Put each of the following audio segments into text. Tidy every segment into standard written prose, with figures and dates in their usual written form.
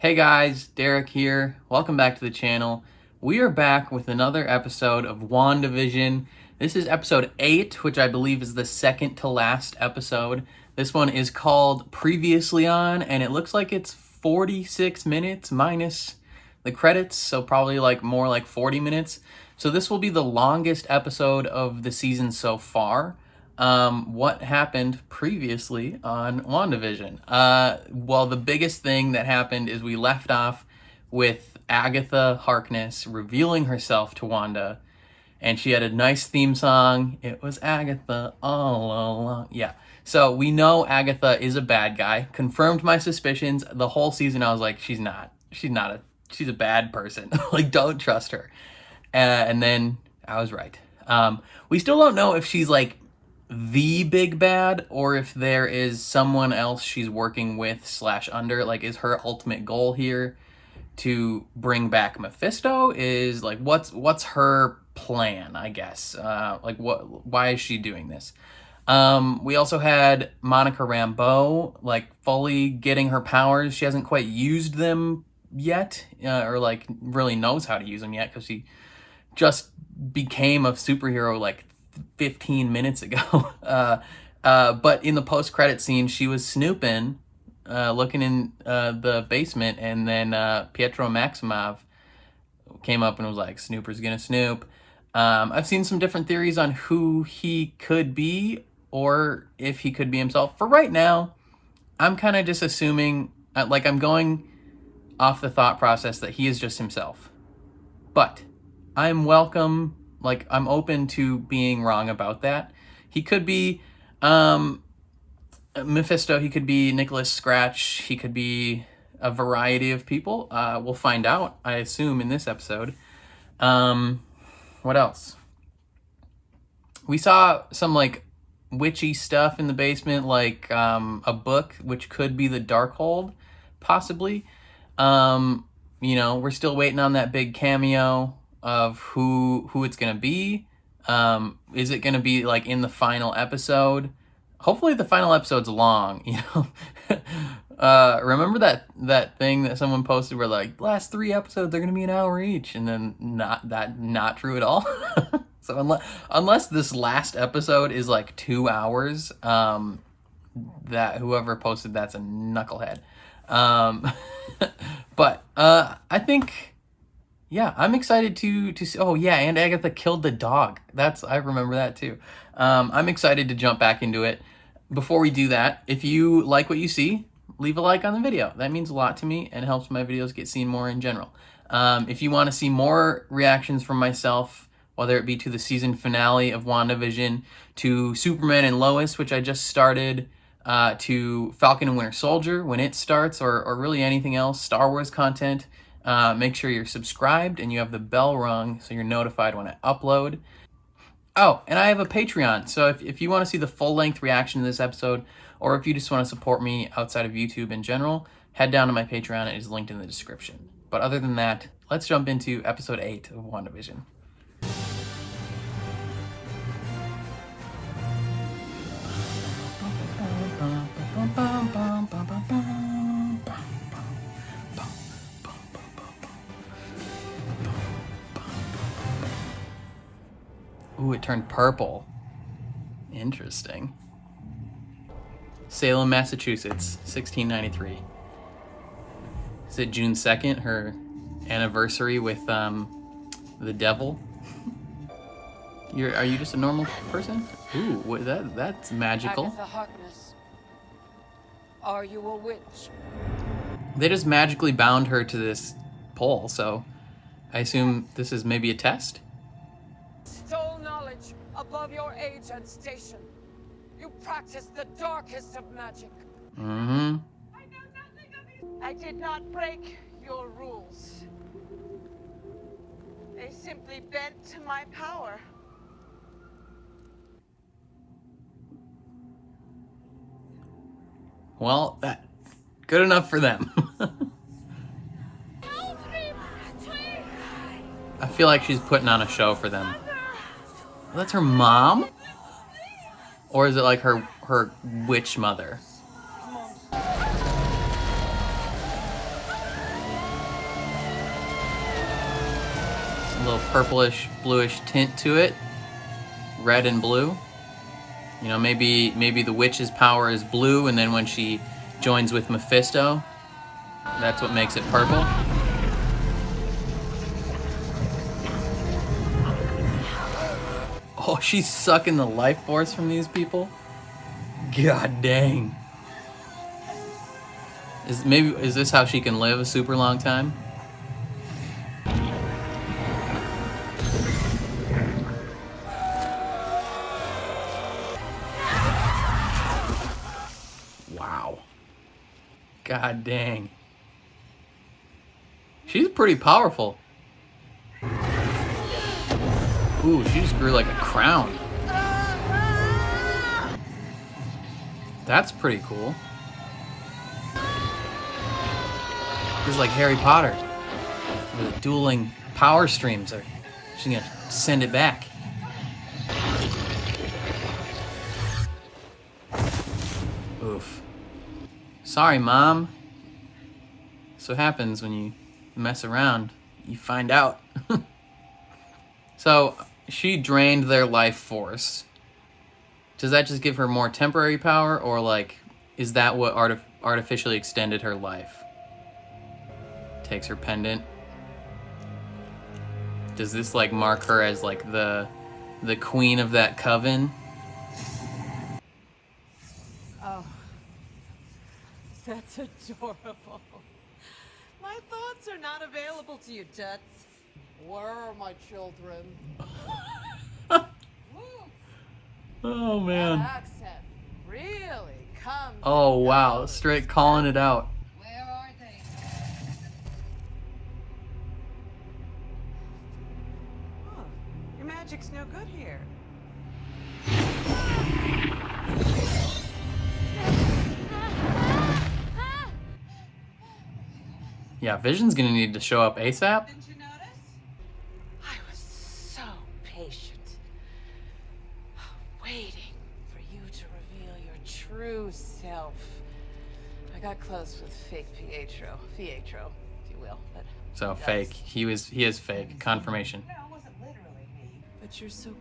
Hey guys, Derek here. Welcome back to the channel. We are back with another episode of WandaVision. This is episode 8, which I believe is the second to last episode. This one is called Previously On, and it looks like it's 46 minutes minus the credits, so probably more like 40 minutes. So this will be the longest episode of the season so far. What happened previously on WandaVision? Well, the biggest thing that happened is we left off with Agatha Harkness revealing herself to Wanda, and she had a nice theme song. It was Agatha all along. Yeah. So we know Agatha is a bad guy. Confirmed my suspicions. The whole season I was like, she's a bad person. Don't trust her. And then I was right. We still don't know if she's the big bad or if there is someone else she's working with / under. Is her ultimate goal here to bring back Mephisto? Is what's her plan, I guess? Why is she doing this? We also had Monica Rambeau fully getting her powers. She hasn't quite used them yet, or really knows how to use them yet, because she just became a superhero 15 minutes ago. But in the post-credit scene, she was snooping, looking in the basement, and then Pietro Maximoff came up and was like, Snooper's gonna snoop. I've seen some different theories on who he could be, or if he could be himself. For right now, I'm kind of just assuming, I'm going off the thought process that he is just himself. But I'm welcome, I'm open to being wrong about that. He could be Mephisto, he could be Nicholas Scratch, he could be a variety of people. We'll find out, I assume, in this episode. What else? We saw some witchy stuff in the basement, a book, which could be the Darkhold, possibly. We're still waiting on that big cameo of who it's gonna be. Is it gonna be in the final episode? Hopefully the final episode's long. Remember that thing that someone posted where last 3 episodes are gonna be an hour each, and then not true at all. So unless this last episode is 2 hours, that whoever posted that's a knucklehead. But I think, yeah, I'm excited to see. Oh yeah, and Agatha killed the dog. I remember that too. I'm excited to jump back into it. Before we do that, if you like what you see, leave a like on the video. That means a lot to me and helps my videos get seen more in general. If you want to see more reactions from myself, whether it be to the season finale of WandaVision, to Superman and Lois, which I just started, to Falcon and Winter Soldier when it starts, or really anything else, Star Wars content, make sure you're subscribed and you have the bell rung so you're notified when I upload. Oh, and I have a Patreon, so if you want to see the full-length reaction to this episode, or if you just want to support me outside of YouTube in general, head down to my Patreon. It is linked in the description. But other than that, let's jump into episode 8 of WandaVision. Ooh, it turned purple. Interesting. Salem, Massachusetts, 1693. Is it June 2nd, her anniversary with the devil? Are you just a normal person? Ooh, that's magical. Agatha Harkness, are you a witch? They just magically bound her to this pole, so I assume this is maybe a test? Stole knowledge above your age and station. You practice the darkest of magic. Mm-hmm. I know nothing of you. I did not break your rules. They simply bent to my power. Well, that good enough for them. Help me, please. I feel like she's putting on a show for them. That's her mom? Or is it her witch mother? little purplish, bluish tint to it. Red and blue. You know, maybe the witch's power is blue, and then when she joins with Mephisto, that's what makes it purple. Oh, she's sucking the life force from these people? God dang. Is this how she can live a super long time? Wow. God dang. She's pretty powerful. Ooh, she just grew like a crown. That's pretty cool. This is like Harry Potter. With the dueling power streams. She's gonna send it back. Oof. Sorry, Mom. That's what happens when you mess around. You find out. So, she drained their life force. Does that just give her more temporary power, or like, is that what artificially extended her life? Takes her pendant. Does this like mark her as like the queen of that coven? Oh, that's adorable. My thoughts are not available to you, Toots. Where are my children? Oh man. That accent really comes. Oh wow, straight calling it out. Where are they? Oh, your magic's no good here. Yeah, Vision's gonna need to show up ASAP. Didn't you notice? I was so patient, waiting for you to reveal your true self. I got close with fake Pietro, if you will, but So fake. He is fake. Confirmation. no, it wasn't literally me. But you're so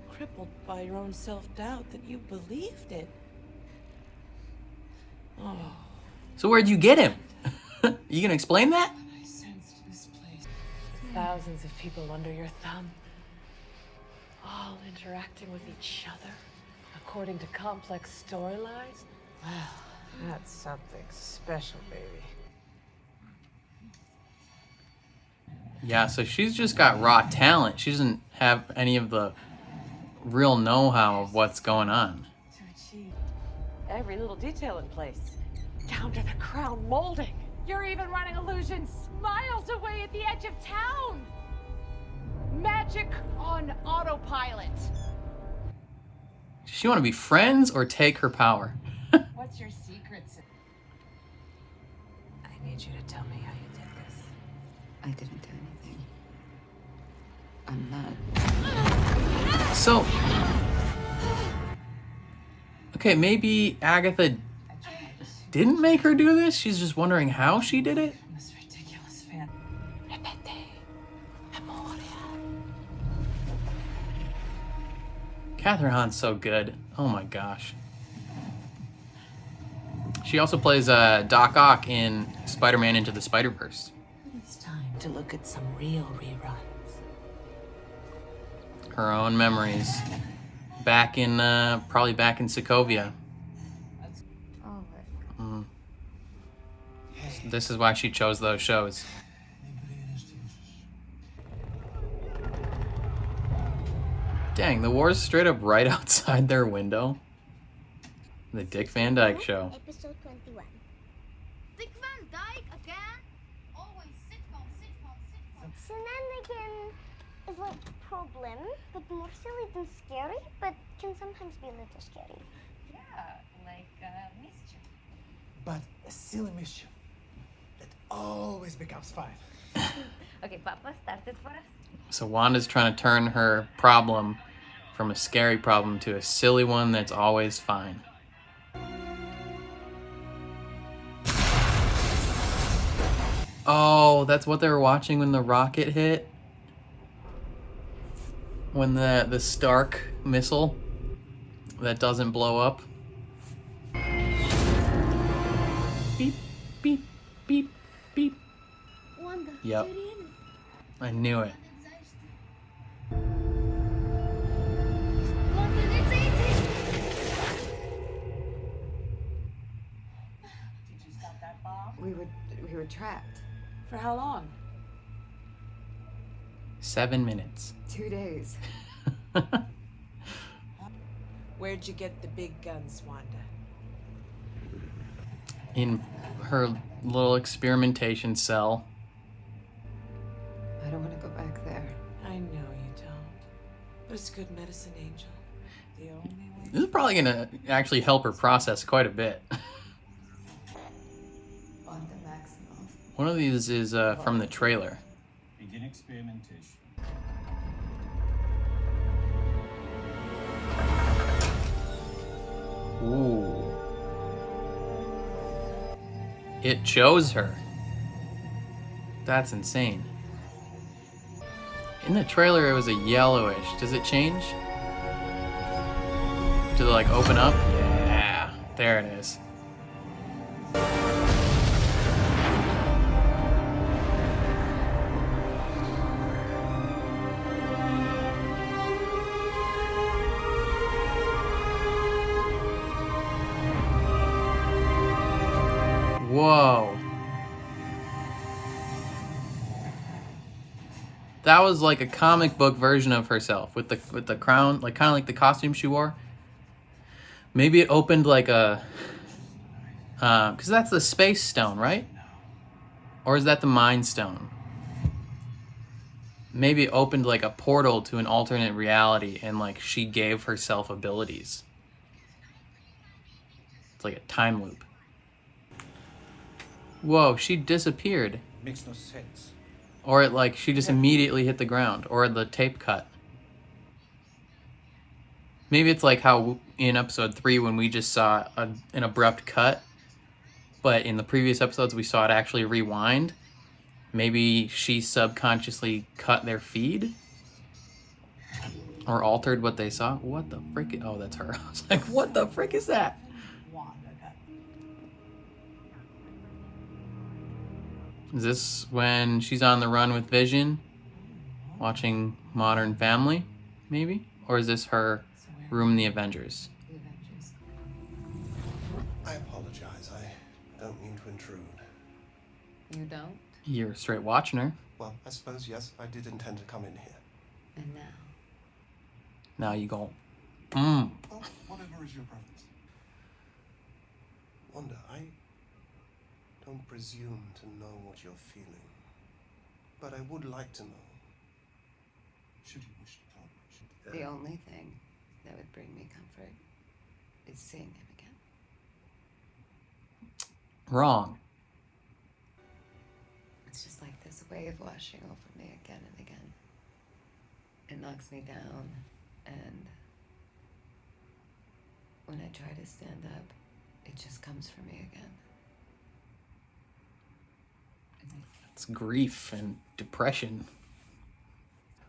crippled by your own self-doubt that you believed it. Oh. So where'd you get him? You gonna explain that? I sensed this place. Thousands of people under your thumb, all interacting with each other according to complex storylines. Well, that's something special, baby. Yeah, so she's just got raw talent. She doesn't have any of the real know-how of what's going on. To achieve every little detail in place, down to the crown molding. You're even running illusions miles away at the edge of town. Magic on autopilot. Does she want to be friends or take her power? What's your secrets? I need you to tell me how you did this. I didn't do anything. I'm not. So, okay, maybe Agatha didn't make her do this? She's just wondering how she did it? This ridiculous fan. Repete. Memoria. Catherine Hahn's so good. Oh my gosh. She also plays Doc Ock in Spider-Man Into the Spider-Verse. It's time to look at some real reruns. Her own memories. Back in, probably back in Sokovia. Oh, This is why she chose those shows. Dang, the war's straight up right outside their window. The Dick Van Dyke Show. Episode 21. Dick Van Dyke again? Always sitcom. Shenanigan is like a problem, but more silly than scary, but can sometimes be a little scary. Yeah, like mischief. But a silly mischief that always becomes fun. Okay, Papa, start it for us. So Wanda's trying to turn her problem from a scary problem to a silly one that's always fine. Oh, that's what they were watching when the rocket hit? when the Stark missile that doesn't blow up. Beep, beep, beep, beep. Wanda, Yep. get in. I knew it. Wanda, it's easy. Did you stop that bomb? We were trapped. For how long? 7 minutes. 2 days. Where'd you get the big guns, Wanda? In her little experimentation cell. I don't want to go back there. I know you don't. But it's good medicine, Angel. The only way. This is probably gonna actually help her process quite a bit. Wanda Maximoff. One of these is from the trailer. Begin experimentation. Ooh. It chose her. That's insane. In the trailer, it was a yellowish. Does it change? Does it like open up? Yeah, there it is. Whoa. That was like a comic book version of herself with the crown, like kind of like the costume she wore. Maybe it opened like a because that's the space stone, right? Or is that the mind stone? Maybe it opened like a portal to an alternate reality and like she gave herself abilities. It's like a time loop. Whoa, she disappeared. Makes no sense. Or it like she just immediately hit the ground, or the tape cut. Maybe it's like how in episode 3 when we just saw an abrupt cut, but in the previous episodes we saw it actually rewind. Maybe she subconsciously cut their feed or altered what they saw. What the frick? Oh, that's her. I was like, what the frick is that? Is this when she's on the run with Vision, watching Modern Family, maybe? Or is this her room in the Avengers? The Avengers. I apologize. I don't mean to intrude. You don't? You're straight watching her. Well, I suppose, yes, I did intend to come in here. And now? Now you go, Well, whatever is your preference. Wanda, I don't presume to know what you're feeling, but I would like to know. Should you wish to tell me? The only thing that would bring me comfort is seeing him again. wrong. It's just like this wave washing over me again and again. It knocks me down, and when I try to stand up, it just comes for me again. It's grief and depression.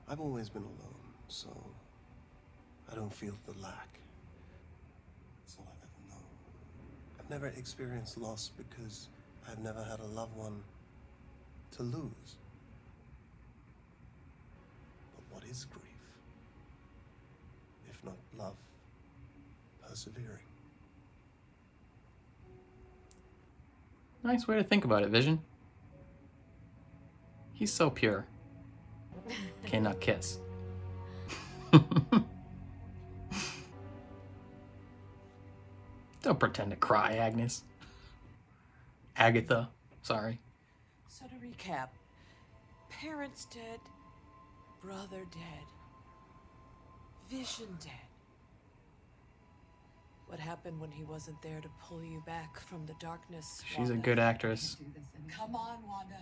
I've always been alone, so I don't feel the lack. That's all I've ever known. I've never experienced loss because I've never had a loved one to lose. But what is grief? If not love, persevering. Nice way to think about it, Vision. He's so pure. Cannot kiss. Don't pretend to cry, Agnes. Agatha, sorry. So to recap, parents dead, brother dead, Vision dead. What happened when he wasn't there to pull you back from the darkness? She's a Wanda? good actress. Come on, Wanda.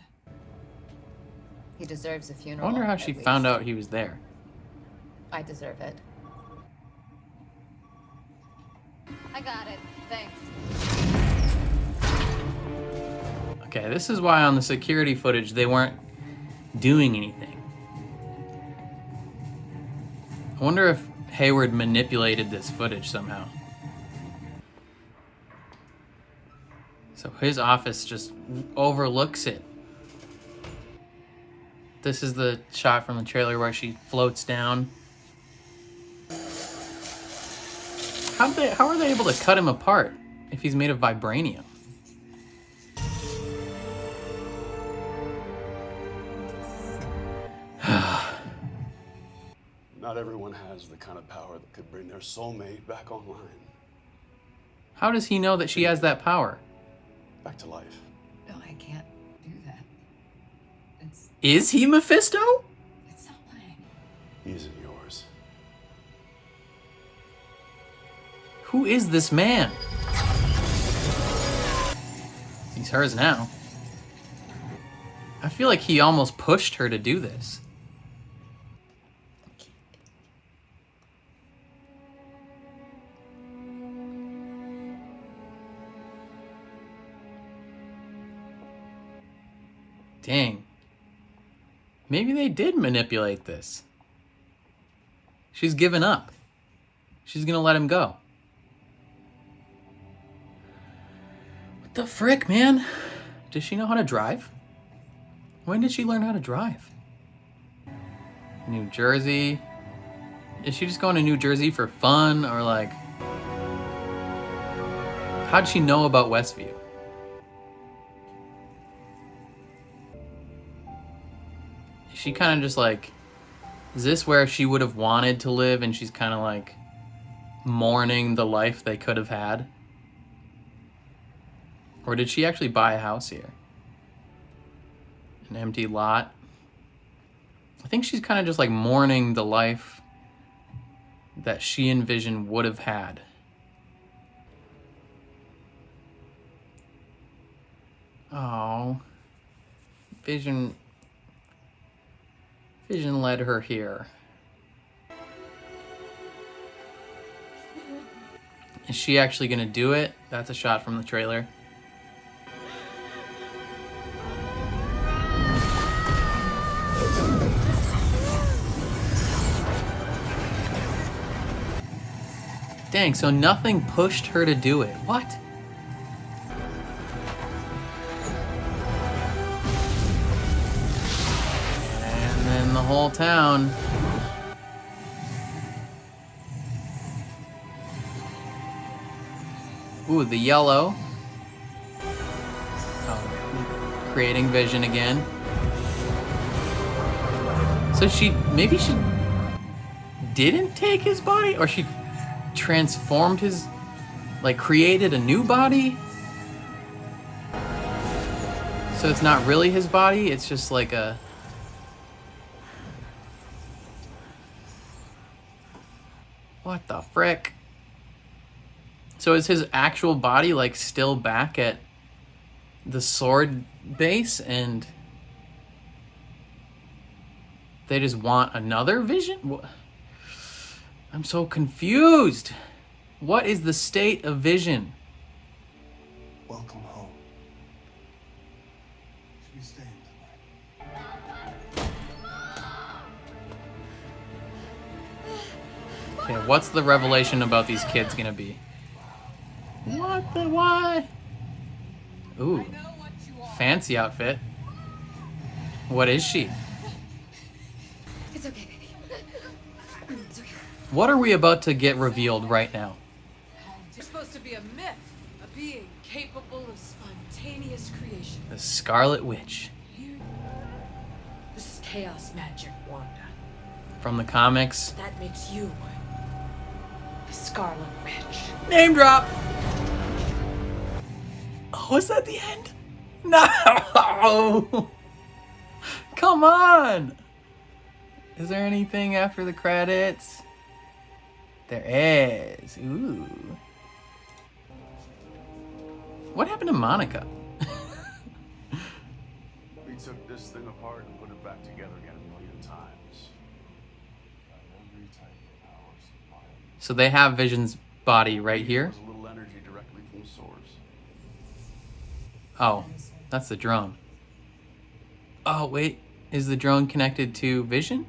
He deserves a I funeral. wonder how at she least. found out he was there. I deserve it. I got it. Thanks. Okay, this is why on the security footage they weren't doing anything. I wonder if Hayward manipulated this footage somehow. So his office just overlooks it. This is the shot from the trailer where she floats down. How are they able to cut him apart if he's made of vibranium? Not everyone has the kind of power that could bring their soulmate back online. How does he know that she has that power? Back to life. No, I can't do that. It's Is he Mephisto? not mine. He isn't yours. Who is this man? He's hers now. I feel like he almost pushed her to do this. Dang. Maybe they did manipulate this. She's given up. She's gonna let him go. What the frick, man? Does she know how to drive? When did she learn how to drive? New Jersey. Is she just going to New Jersey for fun, or like... How'd she know about Westview? Is she kind of just like... Is this where she would have wanted to live and she's kind of like mourning the life they could have had? Or did she actually buy a house here? An empty lot? I think she's kind of just like mourning the life that she and Vision would have had. Oh. Vision led her here. Is she actually gonna do it? That's a shot from the trailer. Dang, so nothing pushed her to do it. What? And then the whole town. Ooh, the yellow. Oh, creating Vision again. So maybe she didn't take his body, or she transformed his, like created a new body? So it's not really his body, it's just like a... What the frick? So is his actual body like still back at the sword base and they just want another Vision? I'm so confused. What is the state of Vision? Welcome home. Should we stay tonight? Okay, what's the revelation about these kids gonna be? What the why? Ooh, fancy outfit. What is she? It's okay, baby. It's okay. What are we about to get revealed right now? You're supposed to be a myth, a being capable of spontaneous creation. The Scarlet Witch. This is chaos magic, Wanda. From the comics. That makes you the Scarlet Witch. Name drop! Oh, is that the end? No! Come on! Is there anything after the credits? There is. Ooh. What happened to Monica? We took this thing apart and put it back together again a million times. Every type of power supply. So they have Vision's body right here. There's a little energy directly from the source. Oh, that's the drone. Oh, wait. Is the drone connected to Vision?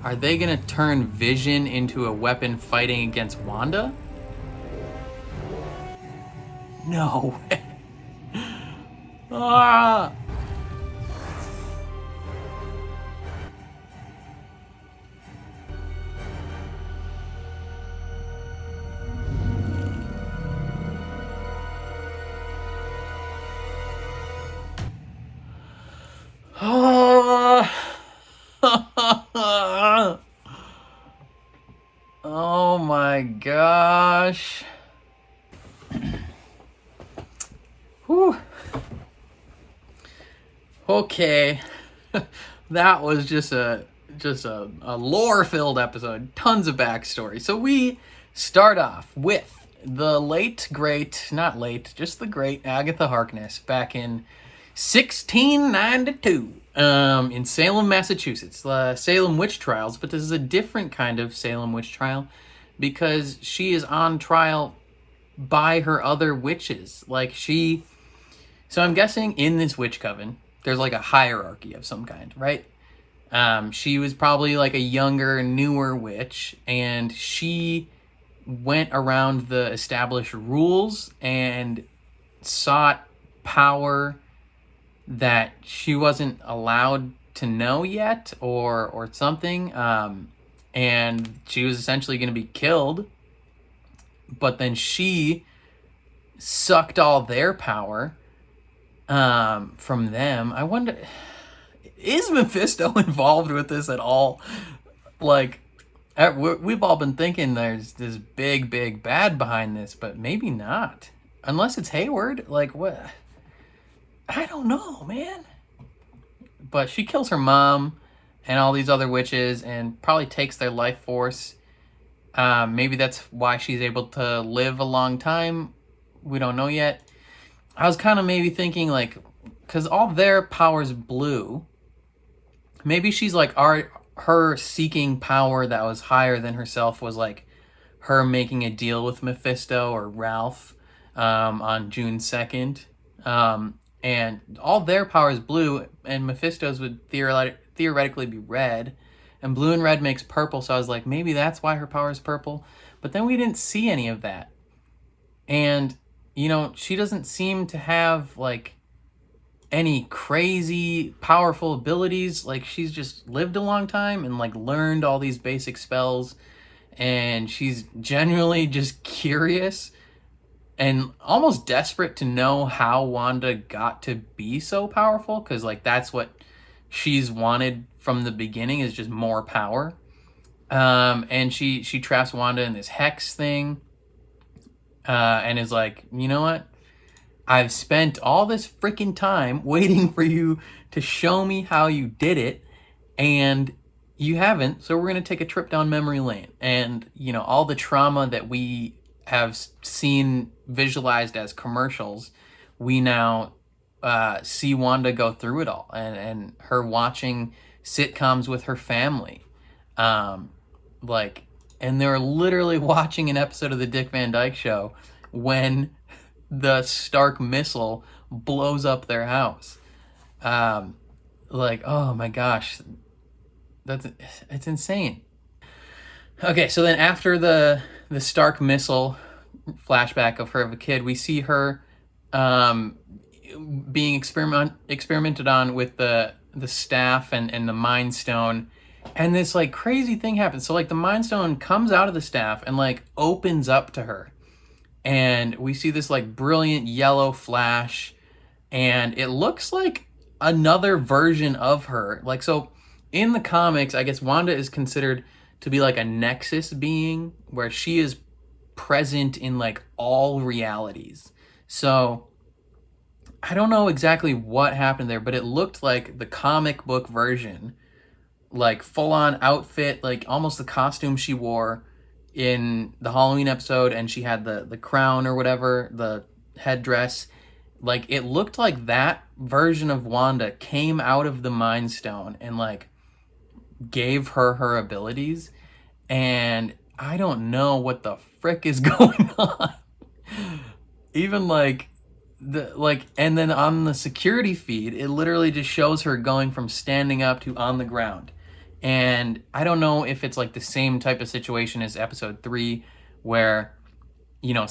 Are they gonna turn Vision into a weapon fighting against Wanda? No way. Ah! Oh my gosh. Whew. Okay. That was just a lore-filled episode. Tons of backstory. So we start off with the the great Agatha Harkness back in 1692 in Salem, Massachusetts. Salem witch trials, but this is a different kind of Salem witch trial because she is on trial by her other witches. So I'm guessing in this witch coven, there's like a hierarchy of some kind, right? She was probably like a younger, newer witch, and she went around the established rules and sought power that she wasn't allowed to know yet, or something. And she was essentially going to be killed, but then she sucked all their power from them. I wonder, is Mephisto involved with this at all? Like, we've all been thinking there's this big bad behind this, but maybe not. Unless it's Hayward. Like, what? I don't know, man. But she kills her mom and all these other witches and probably takes their life force. Maybe that's why she's able to live a long time. We don't know yet. I was kind of maybe thinking, like, because all their power's blue, maybe she's like, her seeking power that was higher than herself was like her making a deal with Mephisto or Ralph on June 2nd. And all their power is blue, and Mephisto's would theoretically be red. And blue and red makes purple, so I was like, maybe that's why her power is purple. But then we didn't see any of that. And, you know, she doesn't seem to have, like, any crazy powerful abilities. Like, she's just lived a long time and, like, learned all these basic spells. And she's genuinely just curious and almost desperate to know how Wanda got to be so powerful, because, like, that's what she's wanted from the beginning, is just more power. And she traps Wanda in this hex thing, and is like, you know what? I've spent all this freaking time waiting for you to show me how you did it, and you haven't, so we're going to take a trip down memory lane. And, you know, all the trauma that we have seen visualized as commercials, we now see Wanda go through it all, and her watching sitcoms with her family. And they're literally watching an episode of the Dick Van Dyke Show when the Stark missile blows up their house. Oh my gosh, it's insane. Okay, so then after the Stark missile flashback of her as a kid, we see her being experimented on with the staff and the Mind Stone, and this like crazy thing happens. So like the Mind Stone comes out of the staff and like opens up to her, and we see this like brilliant yellow flash, and it looks like another version of her. Like, so in the comics, I guess Wanda is considered to be like a nexus being, where she is present in like all realities. So I don't know exactly what happened there, but it looked like the comic book version, like full on outfit, like almost the costume she wore in the Halloween episode, and she had the crown or whatever, the headdress. Like, it looked like that version of Wanda came out of the Mind Stone and like gave her abilities, and I don't know what the frick is going on. Even and then on the security feed, it literally just shows her going from standing up to on the ground. And I don't know if it's like the same type of situation as episode 3, where, you know,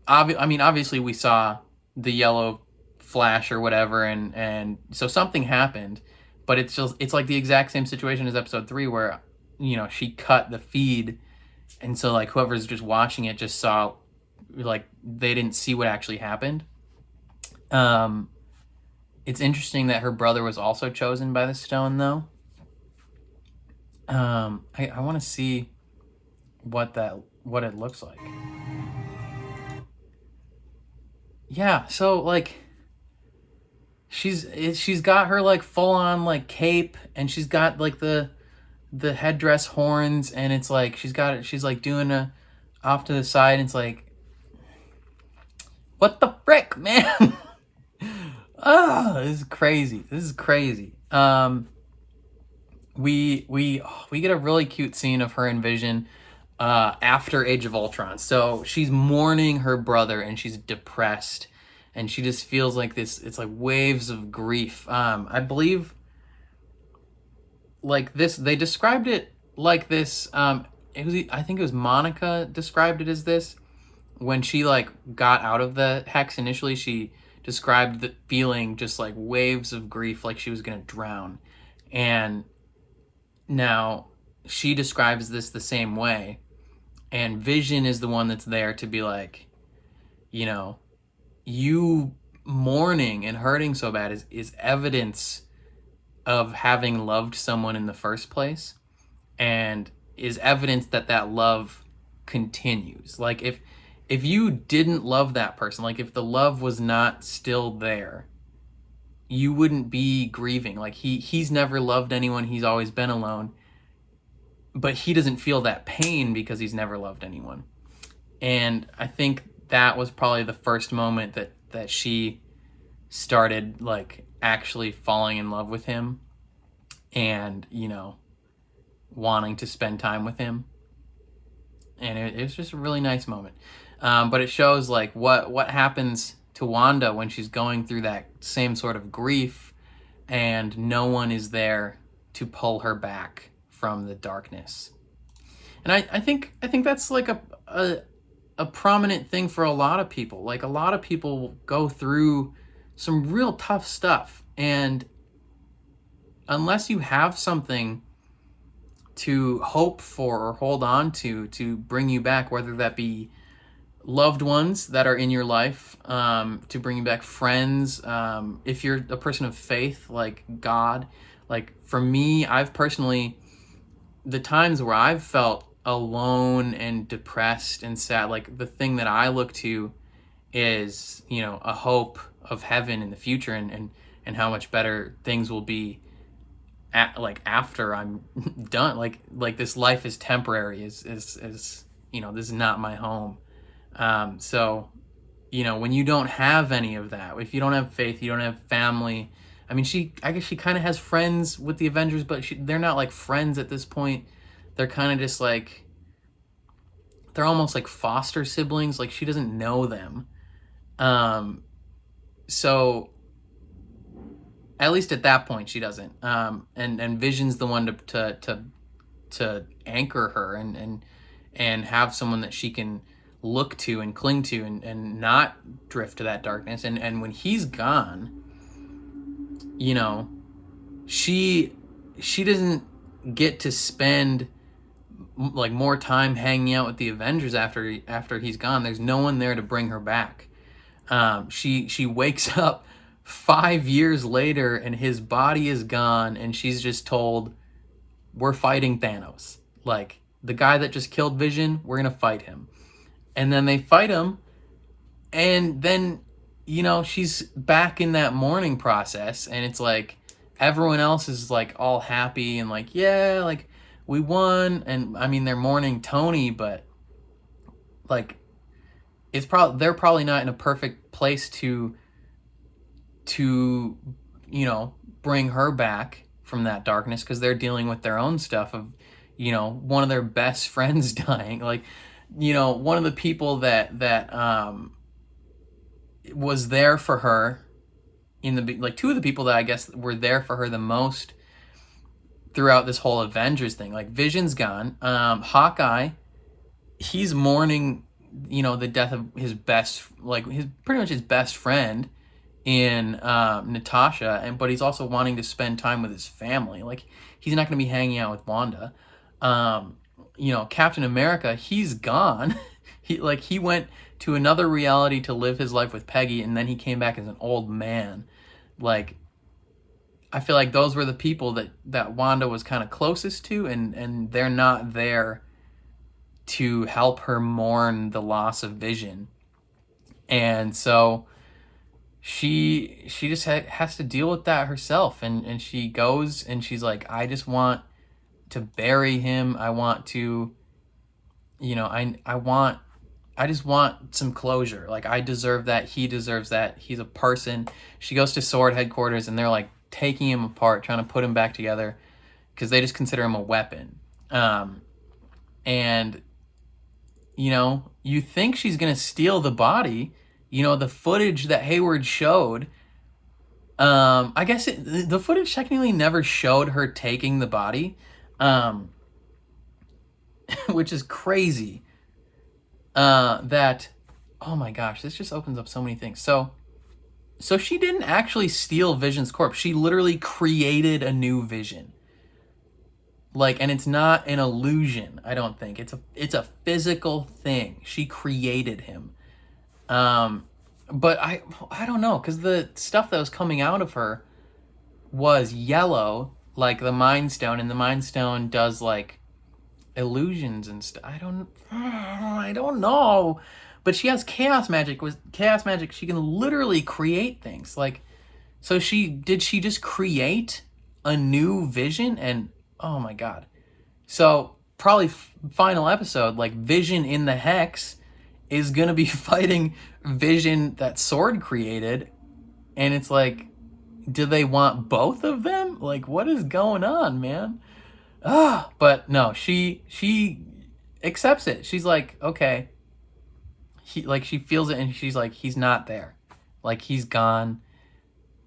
obviously we saw the yellow flash or whatever, and so something happened, but it's like the exact same situation as episode 3, where, you know, she cut the feed, and so like whoever's just watching it just saw, like, they didn't see what actually happened. It's interesting that her brother was also chosen by the stone, though. I want to see what it looks like. Yeah, so like she's got her like full on like cape, and she's got like the headdress horns, and it's like she's like doing a off to the side, and it's like, what the frick, man? This is crazy. We get a really cute scene of her and Vision after Age of Ultron. So she's mourning her brother, and she's depressed, and she just feels like this. It's like waves of grief. I believe like this. They described it like this. I think it was Monica described it as this. When she like got out of the hex initially, she described the feeling just like waves of grief, like she was gonna drown. And now she describes this the same way, and Vision is the one that's there to be like, you know, you mourning and hurting so bad is evidence of having loved someone in the first place, and is evidence that love continues. Like if you didn't love that person, like if the love was not still there, you wouldn't be grieving. Like he's never loved anyone, he's always been alone, but he doesn't feel that pain because he's never loved anyone. And I think that was probably the first moment that she started like actually falling in love with him, and, you know, wanting to spend time with him. And it was just a really nice moment. But it shows like what happens to Wanda when she's going through that same sort of grief, and no one is there to pull her back from the darkness. And I think that's like a prominent thing for a lot of people. Like a lot of people go through some real tough stuff, and unless you have something to hope for or hold on to bring you back, whether that be loved ones that are in your life, to bring you back, friends, if you're a person of faith, like God. Like for me, I've personally, the times where I've felt alone and depressed and sad, like the thing that I look to is, you know, a hope of heaven in the future, and how much better things will be after I'm done. Like this life is temporary, is you know, this is not my home. So, you know, when you don't have any of that, if you don't have faith, you don't have family. I mean, I guess she kind of has friends with the Avengers, but they're not like friends at this point. They're kind of just like, they're almost like foster siblings. Like she doesn't know them. So at least at that point she doesn't. And Vision's the one to anchor her and have someone that she can look to and cling to, and not drift to that darkness. And when he's gone, you know, she doesn't get to spend like more time hanging out with the Avengers after he's gone. There's no one there to bring her back. She wakes up 5 years later, and his body is gone, and she's just told, we're fighting Thanos. Like, the guy that just killed Vision, we're gonna fight him. And then they fight him, and then, you know, she's back in that mourning process, and it's like everyone else is like all happy and like, yeah, like we won. And I mean, they're mourning Tony, but like they're probably not in a perfect place to you know, bring her back from that darkness, because they're dealing with their own stuff of, you know, one of their best friends dying. Like, you know, one of the people that was there for her in the, like, two of the people that I guess were there for her the most throughout this whole Avengers thing. Like, Vision's gone. Hawkeye, he's mourning, you know, the death of his pretty much his best friend in Natasha, but he's also wanting to spend time with his family. Like, he's not going to be hanging out with Wanda. You know, Captain America, he's gone. he went to another reality to live his life with Peggy, and then he came back as an old man. Like, I feel like those were the people that Wanda was kind of closest to, and they're not there to help her mourn the loss of Vision. And so she just has to deal with that herself, and she goes and she's like, I just want to bury him. I want to, you know, I just want some closure. Like, I deserve that. He deserves that. He's a person. She goes to SWORD headquarters, and they're like taking him apart, trying to put him back together because they just consider him a weapon. And, you know, you think she's going to steal the body. You know, the footage that Hayward showed, I guess the footage technically never showed her taking the body, which is crazy. That, oh my gosh, this just opens up so many things. So she didn't actually steal Vision's corpse. She literally created a new Vision. Like, and it's not an illusion, I don't think. It's a physical thing. She created him. But I don't know, because the stuff that was coming out of her was yellow, like the Mind Stone, and the Mind Stone does like illusions and stuff. I don't know. But she has chaos magic. With chaos magic, she can literally create things. Like, so did she just create a new Vision? And oh my god. So probably final episode, like, Vision in the Hex is gonna be fighting Vision that SWORD created, and it's like, do they want both of them? Like, what is going on, man? But no, she accepts it. She's like, okay. She feels it, and she's like, he's not there. Like, he's gone.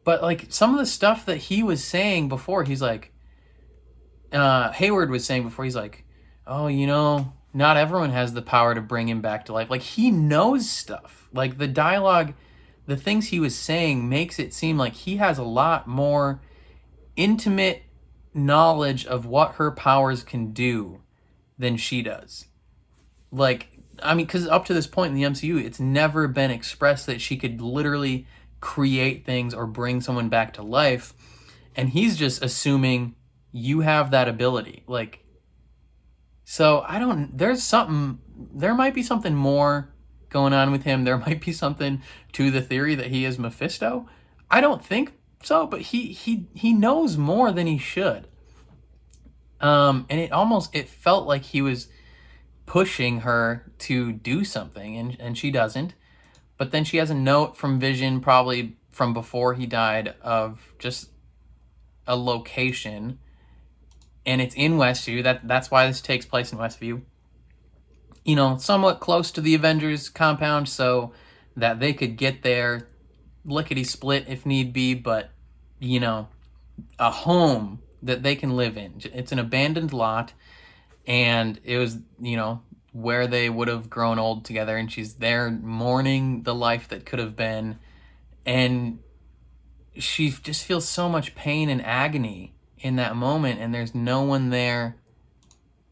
But like, some of the stuff that he was saying before, he's like, Hayward was saying before, he's like, oh, you know, not everyone has the power to bring him back to life. Like, he knows stuff. Like, the dialogue, the things he was saying makes it seem like he has a lot more intimate knowledge of what her powers can do than she does. Like, I mean, because up to this point in the MCU, it's never been expressed that she could literally create things or bring someone back to life. And he's just assuming you have that ability. Like, so there might be something more going on with him. There might be something to the theory that he is Mephisto. I don't think so, but he knows more than he should. And it felt like he was pushing her to do something, and she doesn't. But then she has a note from Vision, probably from before he died, of just a location, and it's in Westview. That's why this takes place in Westview. You know, somewhat close to the Avengers compound, so that they could get there lickety-split if need be, but, you know, a home that they can live in. It's an abandoned lot, and it was, you know, where they would have grown old together, and she's there mourning the life that could have been, and she just feels so much pain and agony in that moment, and there's no one there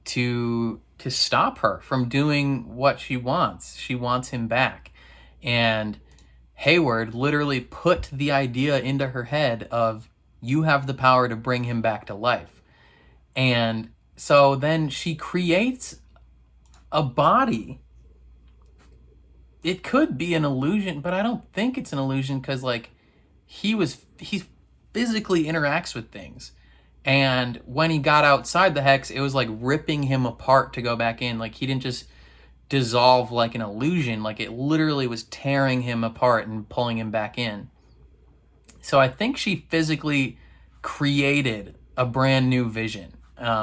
to stop her from doing what she wants. She wants him back. And Hayward literally put the idea into her head of, you have the power to bring him back to life. And so then she creates a body. It could be an illusion, but I don't think it's an illusion, because like, he physically interacts with things. And when he got outside the Hex, it was like ripping him apart to go back in. Like, he didn't just dissolve like an illusion. Like, it literally was tearing him apart and pulling him back in. So I think she physically created a brand new Vision,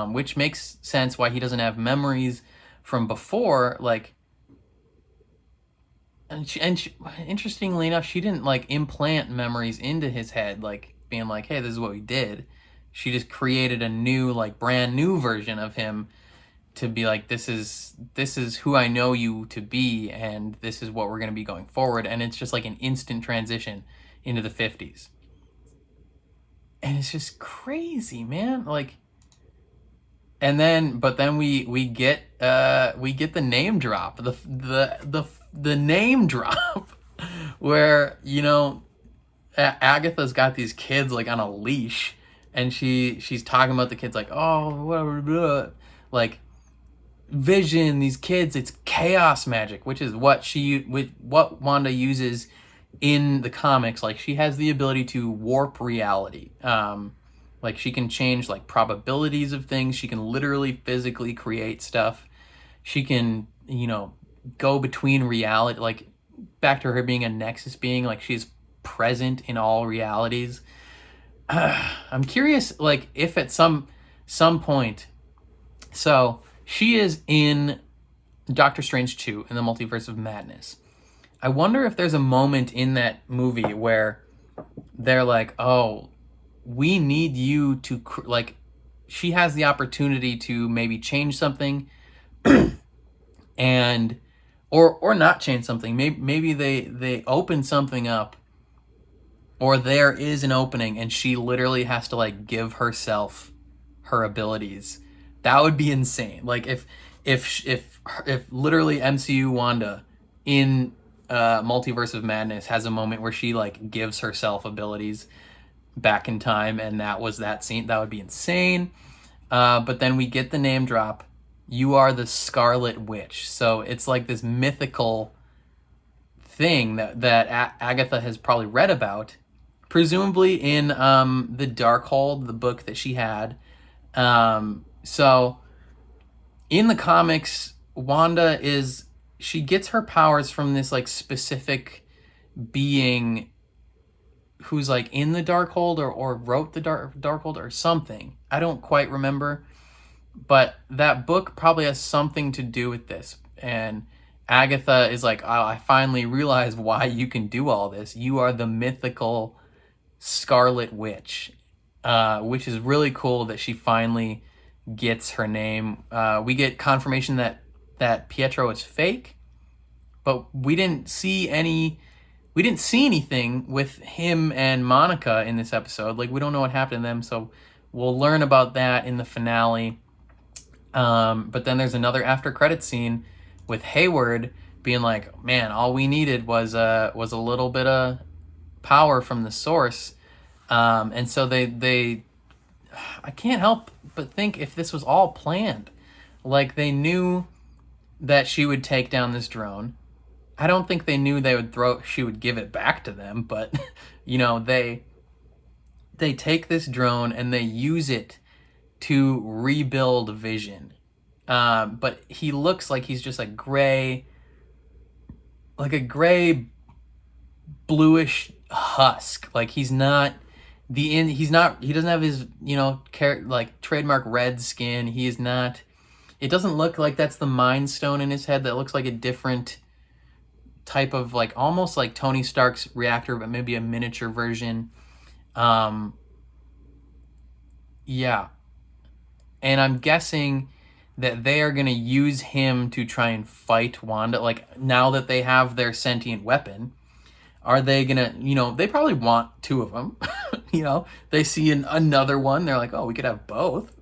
which makes sense why he doesn't have memories from before. Like, and interestingly enough, she didn't like implant memories into his head, like being like, hey, this is what we did. She just created a new, like, brand new version of him to be like, this is who I know you to be, and this is what we're going to be going forward. And it's just like an instant transition into the 50s. And it's just crazy, man. Like, and then, but then we get the name drop, the name drop, where, you know, Agatha's got these kids like on a leash, and she's talking about the kids like, oh, whatever, blah. Like, Vision, these kids, it's chaos magic, which is what Wanda uses in the comics. Like, she has the ability to warp reality. Like, she can change like probabilities of things. She can literally physically create stuff. She can, you know, go between reality, like back to her being a Nexus being, like she's present in all realities. I'm curious, like, if at some point, so she is in Doctor Strange 2 in the Multiverse of Madness. I wonder if there's a moment in that movie where they're like, oh, we need you to, like, she has the opportunity to maybe change something and, or not change something. Maybe they open something up, or there is an opening and she literally has to, like, give herself her abilities. That would be insane. Like, if literally MCU Wanda in Multiverse of Madness has a moment where she, like, gives herself abilities back in time, and that was that scene, that would be insane. But then we get the name drop. You are the Scarlet Witch. So it's like this mythical thing that Agatha has probably read about, presumably in the Darkhold, the book that she had. So in the comics, Wanda she gets her powers from this, like, specific being who's, like, in the Darkhold or wrote the Darkhold or something. I don't quite remember, but that book probably has something to do with this. And Agatha is like, oh, I finally realized why you can do all this. You are the mythical Scarlet Witch, which is really cool that she finally gets her name. We get confirmation that Pietro is fake, but we didn't see anything with him and Monica in this episode. Like, we don't know what happened to them, so we'll learn about that in the finale. But then there's another after credits scene with Hayward being like, man, all we needed was a little bit of power from the source. And so they I can't help but think if this was all planned. Like, they knew that she would take down this drone. I don't think they knew she would give it back to them, but, you know, they take this drone and they use it to rebuild Vision. But he looks like he's just a gray bluish husk. Like, he doesn't have his, you know, like, trademark red skin. He is not, it doesn't look like that's the Mind Stone in his head. That looks like a different type of, like, almost like Tony Stark's reactor, but maybe a miniature version. Yeah. And I'm guessing that they are going to use him to try and fight Wanda. Like, now that they have their sentient weapon, are they going to, you know, they probably want two of them. You know, they see another one. They're like, oh, we could have both.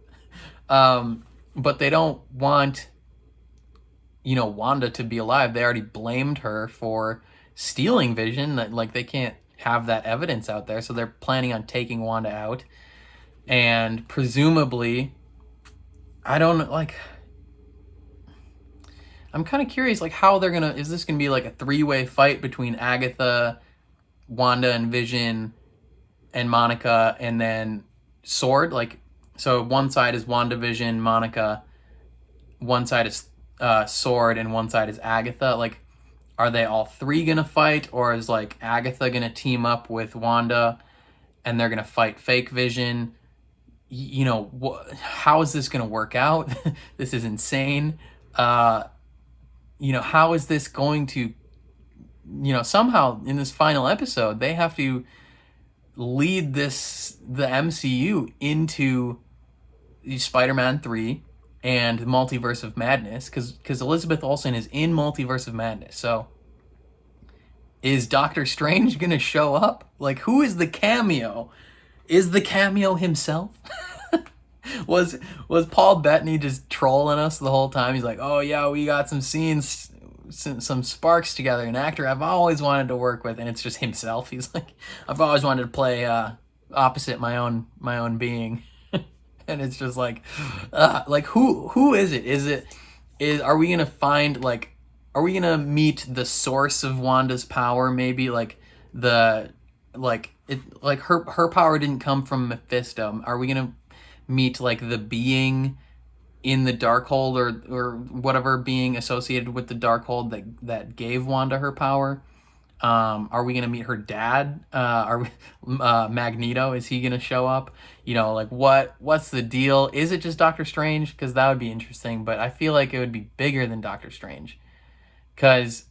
But they don't want, you know, Wanda to be alive. They already blamed her for stealing Vision. That, like, they can't have that evidence out there. So they're planning on taking Wanda out. And presumably, I don't know, like, I'm kind of curious, like, how they're gonna, is this gonna be like a three-way fight between Agatha, Wanda, and Vision, and Monica, and then Sword? Like, so one side is WandaVision, Monica, one side is Sword, and one side is Agatha. Like, are they all three gonna fight, or is, like, Agatha gonna team up with Wanda, and they're gonna fight fake Vision? You know, how is this going to work out? This is insane. You know, how is this going to, you know, somehow in this final episode, they have to lead the MCU into Spider-Man 3 and Multiverse of Madness, because Elizabeth Olsen is in Multiverse of Madness. So is Doctor Strange gonna show up? Like, who is the cameo? Is the cameo himself? was Paul Bettany just trolling us the whole time? He's like, oh yeah, we got some scenes, some sparks together. An actor I've always wanted to work with, and it's just himself. He's like, I've always wanted to play opposite my own being. And it's just like who is it? Are we gonna find, like, are we gonna meet the source of Wanda's power? Maybe her power didn't come from Mephisto. Are we gonna meet like the being in the Darkhold, or whatever being associated with the Darkhold that gave Wanda her power? Are we gonna meet her dad? Magneto, is he gonna show up? Like, what's the deal? Is it just Doctor Strange? Because that would be interesting, but I feel like it would be bigger than Doctor Strange, because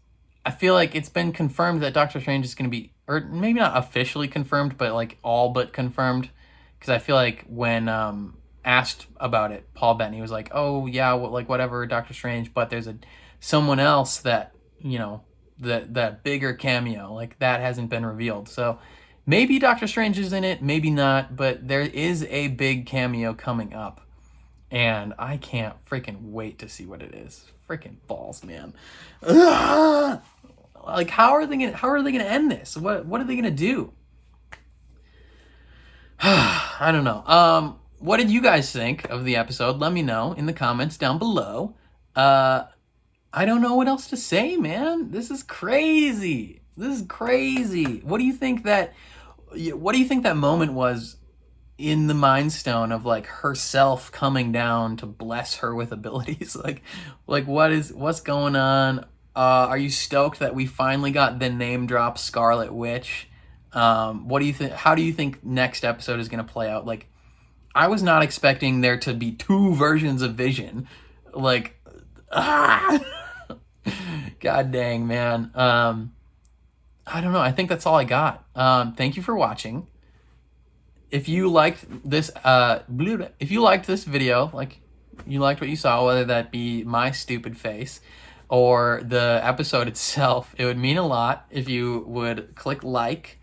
I feel like it's been confirmed that Doctor Strange is gonna be, or maybe not officially confirmed, but like all but confirmed. Because I feel like when asked about it, Paul Bettany was like, oh yeah, like whatever, Doctor Strange, but there's someone else that, that bigger cameo, like that hasn't been revealed. So maybe Doctor Strange is in it, maybe not, but there is a big cameo coming up, and I can't freaking wait to see what it is. Freaking balls, man. Ugh! Like, how are they gonna end this? What are they gonna do? I don't know. What did you guys think of the episode? Let me know in the comments down below. I don't know what else to say, man. This is crazy. What do you think that moment was in the Mind Stone of like herself coming down to bless her with abilities? like what's going on? Are you stoked that we finally got the name drop Scarlet Witch? What do you think? How do you think next episode is going to play out? Like, I was not expecting there to be 2 versions of Vision. Like, God dang, man. I don't know. I think that's all I got. Thank you for watching. If you liked this, video, like you liked what you saw, whether that be my stupid face or the episode itself, it would mean a lot if you would click like.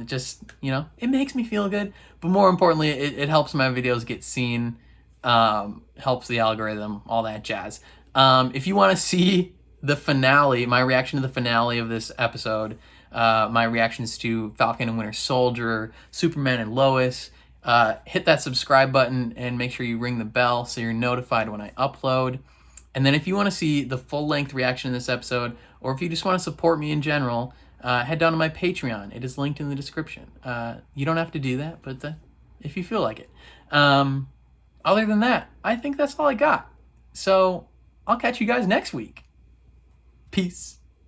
Just, it makes me feel good, but more importantly, it helps my videos get seen, helps the algorithm, all that jazz. If you want to see the finale, my reaction to the finale of this episode, my reactions to Falcon and Winter Soldier, Superman and Lois, hit that subscribe button and make sure you ring the bell so you're notified when I upload. And then if you want to see the full-length reaction to this episode, or if you just want to support me in general, head down to my Patreon. It is linked in the description. You don't have to do that, but if you feel like it. Other than that, I think that's all I got. So I'll catch you guys next week. Peace.